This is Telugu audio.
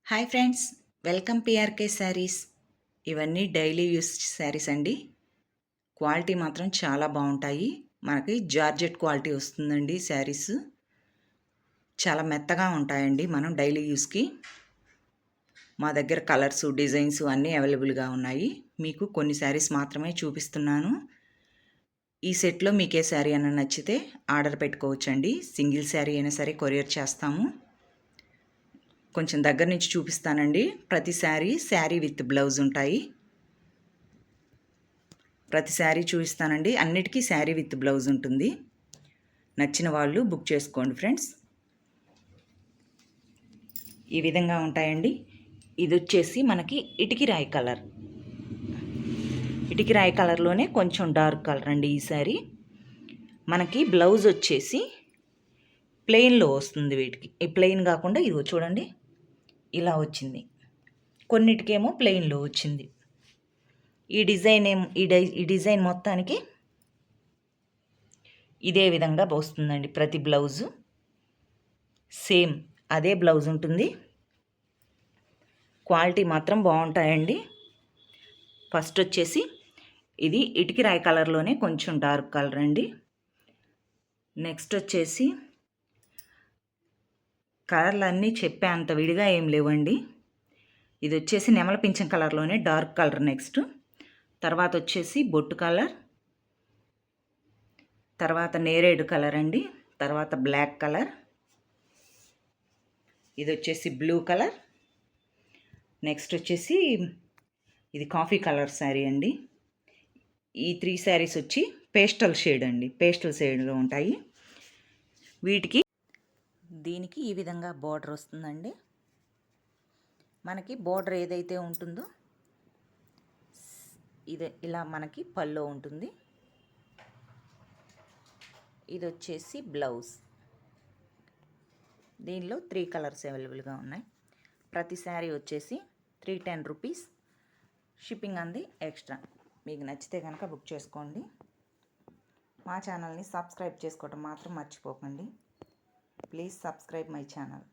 Hi friends, welcome PRK saris. ఇవన్నీ డైలీ యూస్ శారీస్ అండి. క్వాలిటీ మాత్రం చాలా బాగుంటాయి. మనకి జార్జెట్ క్వాలిటీ వస్తుందండి. శారీస్ చాలా మెత్తగా ఉంటాయండి. మనం డైలీ యూస్కి మా దగ్గర కలర్స్, డిజైన్స్ అన్నీ అవైలబుల్గా ఉన్నాయి. మీకు కొన్ని శారీస్ మాత్రమే చూపిస్తున్నాను. ఈ సెట్లో మీకే శారీ అన్న నచ్చితే ఆర్డర్ పెట్టుకోవచ్చండి. సింగిల్ శారీ అయినా సరే కొరియర్ చేస్తాము. కొంచెం దగ్గర నుంచి చూపిస్తానండి. ప్రతి శారీ విత్ బ్లౌజ్ ఉంటాయి. ప్రతి శారీ చూపిస్తానండి. అన్నిటికీ శారీ విత్ బ్లౌజ్ ఉంటుంది. నచ్చిన వాళ్ళు బుక్ చేసుకోండి ఫ్రెండ్స్. ఈ విధంగా ఉంటాయండి. ఇది వచ్చేసి మనకి ఇటికిరాయి కలర్. ఇటికిరాయి కలర్లోనే కొంచెం డార్క్ కలర్ అండి ఈ శారీ. మనకి బ్లౌజ్ వచ్చేసి ప్లెయిన్లో వస్తుంది. వీటికి ఈ ప్లెయిన్ కాకుండా ఇది చూడండి ఇలా వచ్చింది. కొన్నిటికేమో ప్లెయిన్లో వచ్చింది. ఈ డిజైన్ మొత్తానికి ఇదే విధంగా వస్తుందండి. ప్రతి బ్లౌజు సేమ్ అదే బ్లౌజ్ ఉంటుంది. క్వాలిటీ మాత్రం బాగుంటాయండి. ఫస్ట్ వచ్చేసి ఇది ఇటికిరాయి కలర్లోనే కొంచెం డార్క్ కలర్ అండి. నెక్స్ట్ వచ్చేసి కలర్లు అన్నీ చెప్పే అంత విడిగా ఏం లేవండి. ఇది వచ్చేసి నెమల పింఛం కలర్లోనే డార్క్ కలర్. నెక్స్ట్ తర్వాత వచ్చేసి బొట్టు కలర్, తర్వాత నేరేడు కలర్ అండి, తర్వాత బ్లాక్ కలర్, ఇది వచ్చేసి బ్లూ కలర్, నెక్స్ట్ వచ్చేసి ఇది కాఫీ కలర్ శారీ అండి. ఈ 3 శారీస్ వచ్చి పేస్టల్ షేడ్ అండి. పేస్టల్ షేడ్లో ఉంటాయి. దీనికి ఈ విధంగా బార్డర్ వస్తుందండి. మనకి బార్డర్ ఏదైతే ఉంటుందో ఇది ఇలా మనకి పల్లో ఉంటుంది. ఇది వచ్చేసి బ్లౌజ్. దీనిలో 3 కలర్స్ అవైలబుల్గా ఉన్నాయి. ప్రతి శారీ వచ్చేసి 310 రూపీస్. షిప్పింగ్ అంది ఎక్స్ట్రా. మీకు నచ్చితే కనుక బుక్ చేసుకోండి. మా ఛానల్ని సబ్స్క్రైబ్ చేసుకోవడం మాత్రం మర్చిపోకండి. Please subscribe my channel.